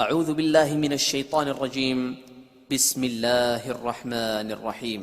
أعوذ بالله من الشيطان الرجيم بسم الله الرحمن الرحيم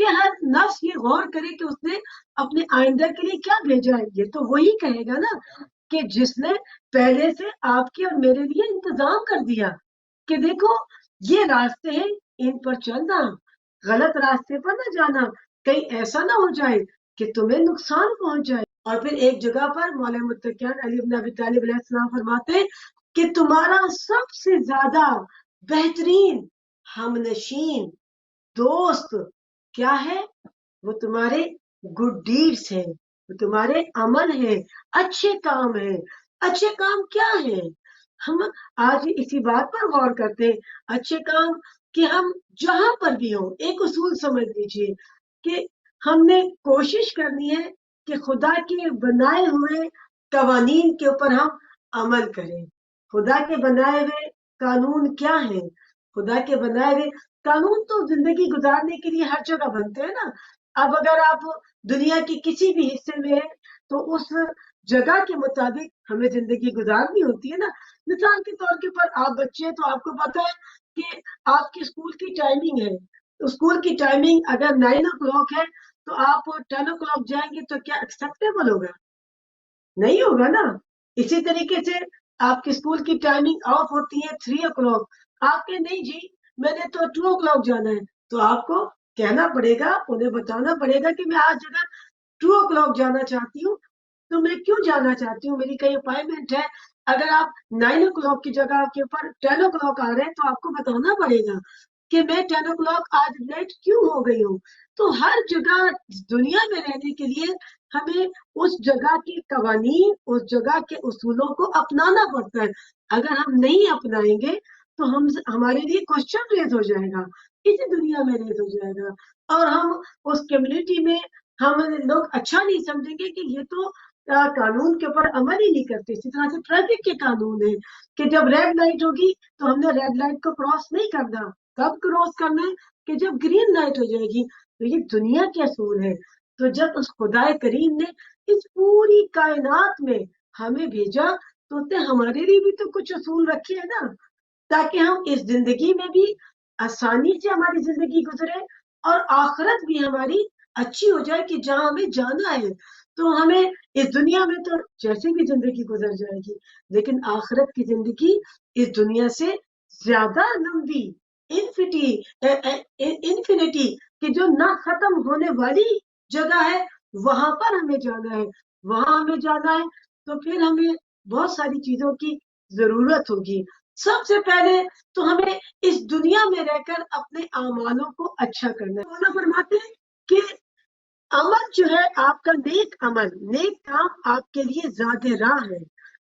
کہ ہر نفس یہ غور کرے کہ اس نے اپنے آئندہ کے لیے کیا بھیجا ہے. یہ تو وہی کہے گا نا کہ جس نے پہلے سے آپ کے اور میرے لیے انتظام کر دیا کہ دیکھو یہ راستے ہیں، ان پر چلنا، غلط راستے پر نہ جانا، کہیں ایسا نہ ہو جائے کہ تمہیں نقصان پہنچ جائے. اور پھر ایک جگہ پر مولا متقیان علی بن ابی طالب علیہ السلام فرماتے ہیں کہ تمہارا سب سے زیادہ بہترین ہمنشین دوست کیا ہے؟ وہ تمہارے گڈ ڈیڈس ہیں، وہ تمہارے عمل ہیں، اچھے کام ہیں. اچھے کام کیا ہے؟ ہم آج اسی بات پر غور کرتے ہیں. اچھے کام کہ ہم جہاں پر بھی ہوں، ایک اصول سمجھ لیجیے کہ ہم نے کوشش کرنی ہے کہ خدا کے بنائے ہوئے قوانین کے اوپر ہم عمل کریں. خدا کے بنائے ہوئے قانون کیا ہیں؟ خدا کے بنائے ہوئے قانون تو زندگی گزارنے کے لیے ہر جگہ بنتے ہیں نا. اب اگر آپ دنیا کے کسی بھی حصے میں ہیں تو اس جگہ کے مطابق ہمیں زندگی گزارنی ہوتی ہے نا. مثال کے طور کے پر آپ بچے ہیں تو آپ کو پتا ہے کہ آپ کی اسکول کی ٹائمنگ ہے. اسکول کی ٹائمنگ اگر 9 o'clock ہے تو آپ 10 o'clock جائیں گے تو کیا ایکسیپٹیبل ہوگا؟ نہیں ہوگا نا. اسی طریقے سے آپ کی اسکول کی ٹائمنگ آف ہوتی ہے 3 o'clock. آپ کے نہیں جی میں نے تو 2 o'clock جانا ہے، تو آپ کو کہنا پڑے گا، انہیں بتانا پڑے گا کہ میں آج اگر 2 o'clock جانا چاہتی ہوں تو میں کیوں جانا چاہتی ہوں، میری کئی اپائنٹمنٹ ہے. اگر آپ 9 o'clock کی جگہ کے اوپر 10 o'clock آ رہے ہیں تو آپ کو بتانا پڑے گا کہ میں 10 o'clock آج لیٹ کیوں ہو گئی ہوں. تو ہر جگہ دنیا میں رہنے کے لیے ہمیں اس جگہ کے قوانین، اس جگہ کے اصولوں کو اپنانا پڑتا ہے. اگر ہم نہیں اپنائیں گے تو ہمارے لیے کوشچن ریز ہو جائے گا، اسی دنیا میں ریز ہو جائے گا، اور ہم اس کمیونٹی میں ہم لوگ اچھا نہیں سمجھیں گے کہ یہ تو قانون کے اوپر عمل ہی نہیں کرتے. اسی طرح سے ٹریفک کے قانون ہے کہ جب ریڈ لائٹ ہوگی تو ہم نے ریڈ لائٹ کو کراس نہیں کرنا. کب کراس کرنا ہے؟ کہ جب گرین لائٹ ہو جائے گی. تو یہ دنیا کے اصول ہے. تو جب اس خدا کریم نے اس پوری کائنات میں ہمیں بھیجا تو اس نے ہمارے لیے بھی تو کچھ اصول رکھے ہیں نا، تاکہ ہم اس زندگی میں بھی آسانی سے ہماری زندگی گزرے اور آخرت بھی ہماری اچھی ہو جائے کہ جہاں ہمیں جانا ہے. تو ہمیں اس دنیا میں تو جیسے بھی زندگی گزر جائے گی، لیکن آخرت کی زندگی اس دنیا سے زیادہ لمبی، انفینٹی کہ جو نہ ختم ہونے والی جگہ ہے، وہاں پر ہمیں جانا ہے. وہاں ہمیں جانا ہے تو پھر ہمیں بہت ساری چیزوں کی ضرورت ہوگی. سب سے پہلے تو ہمیں اس دنیا میں رہ کر اپنے اعمالوں کو اچھا کرنا ہے. مولانا فرماتے ہیں کہ عمل جو ہے آپ کا نیک عمل، نیک کام آپ کے لیے زیادہ راہ ہے.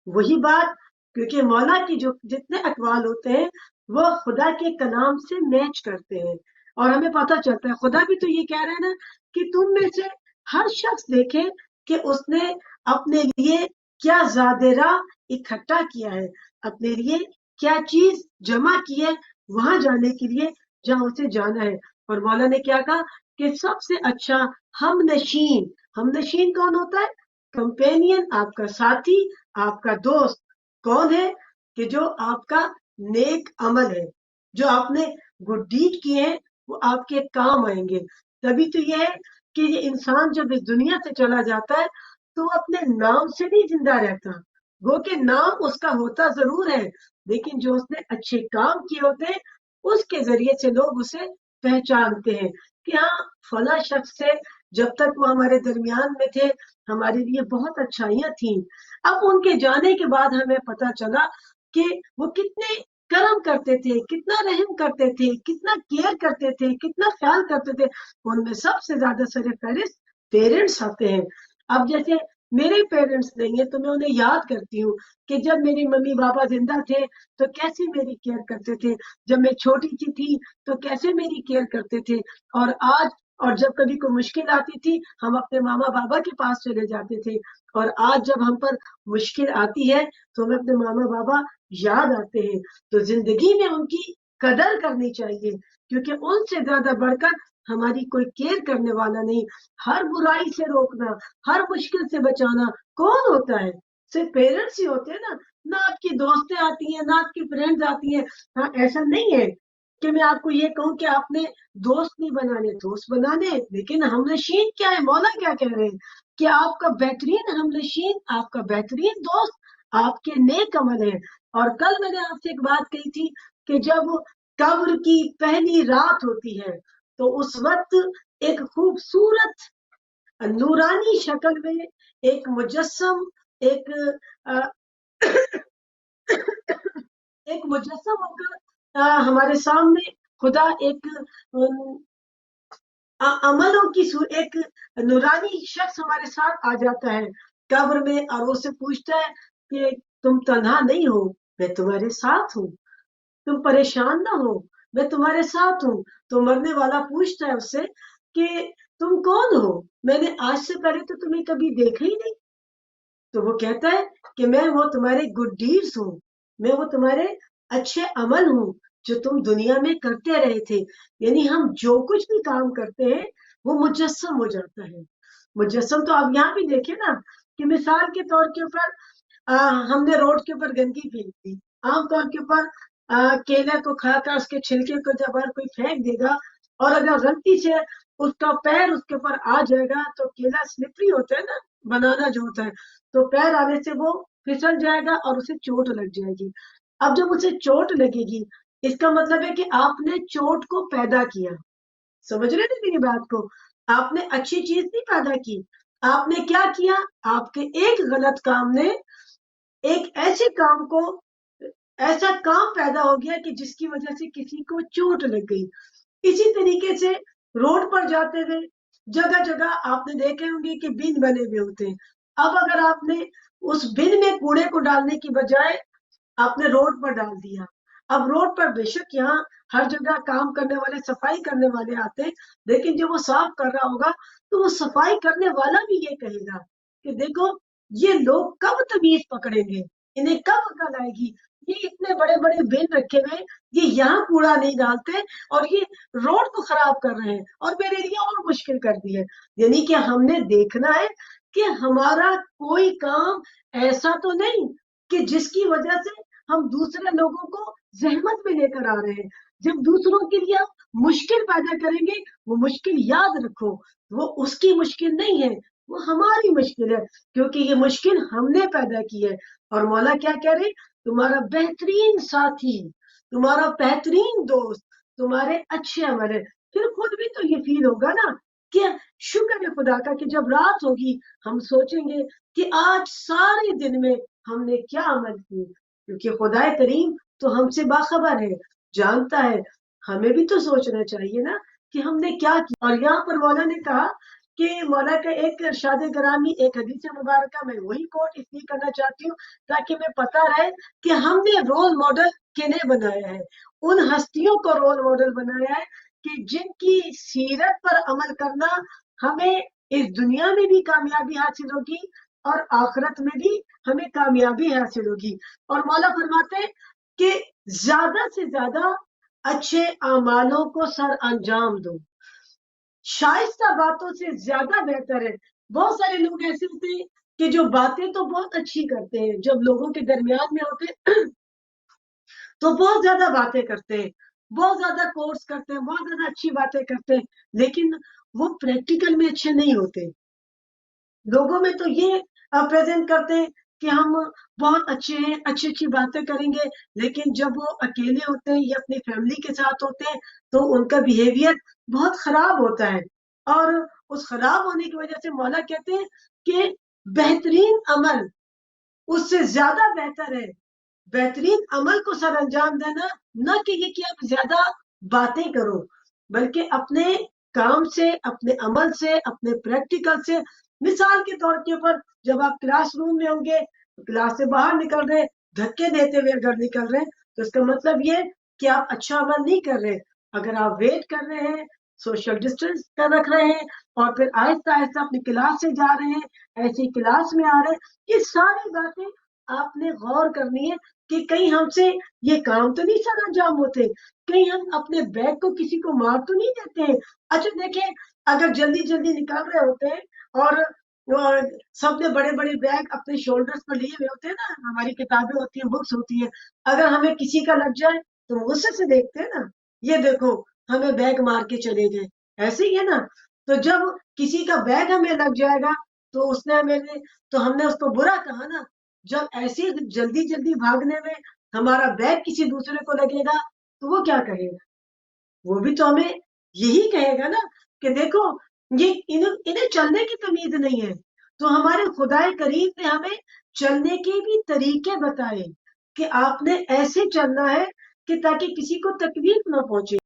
وہی بات کیونکہ مولا کی جو جتنے اقوال ہوتے ہیں وہ خدا کے کلام سے میچ کرتے ہیں، اور ہمیں پتہ چلتا ہے خدا بھی تو یہ کہہ رہا ہے نا کہ تم میں سے ہر شخص دیکھے کہ اس نے اپنے لیے کیا زیادہ راہ اکٹھا کیا ہے، اپنے لیے کیا چیز جمع کی ہے وہاں جانے کے لیے جہاں اسے جانا ہے. اور مولا نے کیا کہا کہ سب سے اچھا ہم نشین کون ہوتا ہے؟ کمپینین، آپ کا ساتھی، آپ کا دوست کون ہے؟ کہ جو آپ کا نیک عمل ہے، جو آپ نے گڈ ڈیڈ کیے ہیں وہ آپ کے کام آئیں گے. تبھی تو یہ ہے کہ یہ انسان جب اس دنیا سے چلا جاتا ہے تو وہ اپنے نام سے نہیں زندہ رہتا. وہ کہ نام اس کا ہوتا ضرور ہے، لیکن جو اس نے اچھے کام کیے ہوتے ہیں اس کے ذریعے سے لوگ اسے پہچانتے ہیں کہ ہاں فلاں شخص سے جب تک وہ ہمارے درمیان میں تھے ہمارے لیے بہت اچھائیاں تھیں. اب ان کے جانے کے بعد ہمیں پتا چلا کہ وہ کتنے کرم کرتے تھے، کتنا رحم کرتے تھے، کتنا کیئر کرتے تھے، کتنا خیال کرتے تھے. ان میں سب سے زیادہ سر فہرست پیرنٹس آتے ہیں. اب جیسے میرے پیرنٹس نہیں ہیں تو میں انہیں یاد کرتی ہوں کہ جب میری ممی بابا زندہ تھے تو کیسے میری کیئر کرتے تھے، جب میں چھوٹی سی تھی تو کیسے میری کیئر کرتے تھے. اور جب کبھی کوئی مشکل آتی تھی ہم اپنے ماما بابا کے پاس چلے جاتے تھے، اور آج جب ہم پر مشکل آتی ہے تو ہمیں اپنے ماما بابا یاد آتے ہیں. تو زندگی میں ان کی قدر کرنی چاہیے کیونکہ ان سے زیادہ بڑھ کر ہماری کوئی کیئر کرنے والا نہیں. ہر برائی سے روکنا، ہر مشکل سے بچانا کون ہوتا ہے؟ صرف پیرنٹس ہی ہوتے ہیں نا. نہ آپ کی دوستیں آتی ہیں، نہ آپ کی فرینڈز آتی ہیں. ہاں ایسا نہیں ہے کہ میں آپ کو یہ کہوں کہ آپ نے دوست نہیں بنانے، دوست بنانے، لیکن ہمنشین کیا ہے؟ مولا کیا کہہ رہے ہیں کہ آپ کا بہترین ہمنشین، آپ کا بہترین دوست آپ کے نیک عمل ہے۔ اور کل میں نے آپ سے ایک بات کہی تھی کہ جب قبر کی پہلی رات ہوتی ہے تو اس وقت ایک خوبصورت نورانی شکل میں ایک مجسم، ایک ایک مجسم ہو کر ہمارے سامنے خدا ایک عملوں کی ایک نورانی شخص ہمارے ساتھ آ جاتا ہے قبر میں، اور وہ سے پوچھتا ہے کہ تم تنہا نہیں ہو، میں تمہارے ساتھ ہوں، تم پریشان نہ ہو، میں تمہارے ساتھ ہوں۔ تو مرنے والا پوچھتا ہے اس سے کہ تم کون ہو؟ میں نے آج سے پہلے تو تمہیں کبھی دیکھا ہی نہیں۔ تو وہ کہتا ہے کہ میں وہ تمہارے گڈ ڈیڈز ہوں، میں وہ تمہارے اچھے عمل ہوں جو تم دنیا میں کرتے رہے تھے۔ یعنی ہم جو کچھ بھی کام کرتے ہیں وہ مجسم ہو جاتا ہے۔ مجسم تو آپ یہاں بھی دیکھیں نا کہ مثال کے طور کے اوپر ہم نے روڈ کے اوپر گندگی پھینک دی، عام طور کے اوپر کیلے کو کھا کر اس کے چھلکے کو جب ہر کوئی پھینک دے گا اور اگر غلطی سے اس کا پیر اس کے اوپر آ جائے گا تو کیلا سلپری ہوتا ہے نا، بنانا جو ہوتا ہے، تو پیر آنے سے وہ پھسل جائے گا اور اسے چوٹ لگ جائے گی۔ اب جب اسے چوٹ لگے گی اس کا مطلب ہے کہ آپ نے چوٹ کو پیدا کیا۔ سمجھ رہے نا میری بات کو؟ آپ نے اچھی چیز نہیں پیدا کی، آپ نے کیا کیا؟ آپ کے ایک غلط کام نے ایک ایسے کام کو، ایسا کام پیدا ہو گیا کہ جس کی وجہ سے کسی کو چوٹ لگ گئی۔ اسی طریقے سے روڈ پر جاتے ہوئے جگہ جگہ آپ نے دیکھے ہوں گے کہ بن بنے ہوئے ہوتے ہیں۔ اب اگر آپ نے اس بن میں کوڑے کو ڈالنے کی بجائے آپ نے روڈ پر ڈال دیا، اب روڈ پر بے شک یہاں ہر جگہ کام کرنے والے، صفائی کرنے والے آتے ہیں، لیکن جب وہ صاف کر رہا ہوگا تو وہ صفائی کرنے والا بھی یہ کہے گا کہ دیکھو یہ لوگ کب تمیز پکڑیں گے، انہیں کب عقل آئے گی، یہ اتنے بڑے بڑے بن رکھے ہوئے، یہ یہاں کوڑا نہیں ڈالتے اور یہ روڈ کو خراب کر رہے ہیں اور میرے لیے اور مشکل کر دی ہے۔ یعنی کہ ہم نے دیکھنا ہے کہ ہمارا کوئی کام ایسا تو نہیں کہ جس کی وجہ سے ہم دوسرے لوگوں کو زحمت میں لے کر آ رہے ہیں۔ جب دوسروں کے لیے ہم مشکل پیدا کریں گے، وہ مشکل یاد رکھو وہ اس کی مشکل نہیں ہے، وہ ہماری مشکل ہے، کیونکہ یہ مشکل ہم نے پیدا کی ہے۔ اور مولا کیا کہہ رہے؟ تمہارا بہترین ساتھی، تمہارا بہترین دوست، تمہارے اچھے عمل ہے۔ پھر خود بھی تو یہ فیل ہوگا نا کہ شکر ہے خدا کا کہ جب رات ہوگی ہم سوچیں گے کہ آج سارے دن میں ہم نے کیا عمل کیے، کیونکہ خدا کریم تو ہم سے باخبر ہے، جانتا ہے۔ ہمیں بھی تو سوچنا چاہیے نا کہ ہم نے کیا کیا۔ اور یہاں پر مولا نے کہا کہ مولا کا ایک ارشاد گرامی، ایک حدیث مبارکہ، میں وہی کوٹ اس لیے کرنا چاہتی ہوں تاکہ میں پتا رہے کہ ہم نے رول ماڈل کنہیں بنایا ہے، ان ہستیوں کو رول ماڈل بنایا ہے کہ جن کی سیرت پر عمل کرنا ہمیں اس دنیا میں بھی کامیابی حاصل ہوگی اور آخرت میں بھی ہمیں کامیابی حاصل ہوگی۔ اور مولا فرماتے ہیں کہ زیادہ سے زیادہ اچھے اعمالوں کو سر انجام دو، شائستہ باتوں سے زیادہ بہتر ہے۔ بہت سارے لوگ ایسے ہوتے ہیں کہ جو باتیں تو بہت اچھی کرتے ہیں، جب لوگوں کے درمیان میں ہوتے ہیں تو بہت زیادہ باتیں کرتے ہیں، بہت زیادہ کورس کرتے ہیں، بہت زیادہ اچھی باتیں کرتے ہیں، لیکن وہ پریکٹیکل میں اچھے نہیں ہوتے۔ لوگوں میں تو یہ پریزنٹ کرتے ہیں کہ ہم بہت اچھے ہیں، اچھی اچھی باتیں کریں گے، لیکن جب وہ اکیلے ہوتے ہیں یا اپنی فیملی کے ساتھ ہوتے ہیں تو ان کا بیہیویئر بہت خراب ہوتا ہے۔ اور اس خراب ہونے کی وجہ سے مولا کہتے ہیں کہ بہترین عمل اس سے زیادہ بہتر ہے بہترین عمل کو سر انجام دینا، نہ کہ یہ کہ آپ زیادہ باتیں کرو، بلکہ اپنے کام سے، اپنے عمل سے، اپنے پریکٹیکل سے۔ مثال کے طور کے اوپر جب آپ کلاس روم میں ہوں گے، کلاس سے باہر نکل رہے، دھکے دیتے ہوئے اگر نکل رہے تو اس کا مطلب یہ کہ آپ اچھا عمل نہیں کر رہے۔ اگر آپ ویٹ کر رہے ہیں، سوشل ڈسٹینس کا رکھ رہے ہیں اور پھر آہستہ آہستہ اپنی کلاس سے جا رہے ہیں، ایسی کلاس میں آ رہے ہیں، یہ ساری باتیں آپ نے غور کرنی ہے کہ کہیں ہم سے یہ کام تو نہیں سر انجام ہوتے، کہیں ہم اپنے بیگ کو کسی کو مار تو نہیں دیتے ہیں۔ اچھا دیکھیں، اگر جلدی جلدی نکل رہے ہوتے ہیں اور سب نے بڑے بڑے بیگ اپنے شولڈرز پر لیے ہوئے ہوتے ہیں نا، ہماری کتابیں ہوتی ہیں، بکس ہوتی ہیں، اگر ہمیں کسی کا لگ جائے تو غصے سے دیکھتے ہیں نا، یہ دیکھو ہمیں بیگ مار کے چلے گئے، ایسے ہی ہے نا. تو جب کسی کا بیگ ہمیں لگ جائے گا تو اس نے تو ہم نے اس کو برا کہا نا. جب ایسے جلدی جلدی بھاگنے میں ہمارا بیگ کسی دوسرے کو لگے گا تو وہ کیا کہے گا؟ وہ بھی تو ہمیں یہی کہے گا نا کہ دیکھو یہ انہیں چلنے کی تمیز نہیں ہے. تو ہمارے خدائے کریم نے ہمیں چلنے کے بھی طریقے بتائے کہ آپ نے ایسے چلنا ہے کہ تاکہ کسی کو تکلیف نہ پہنچے.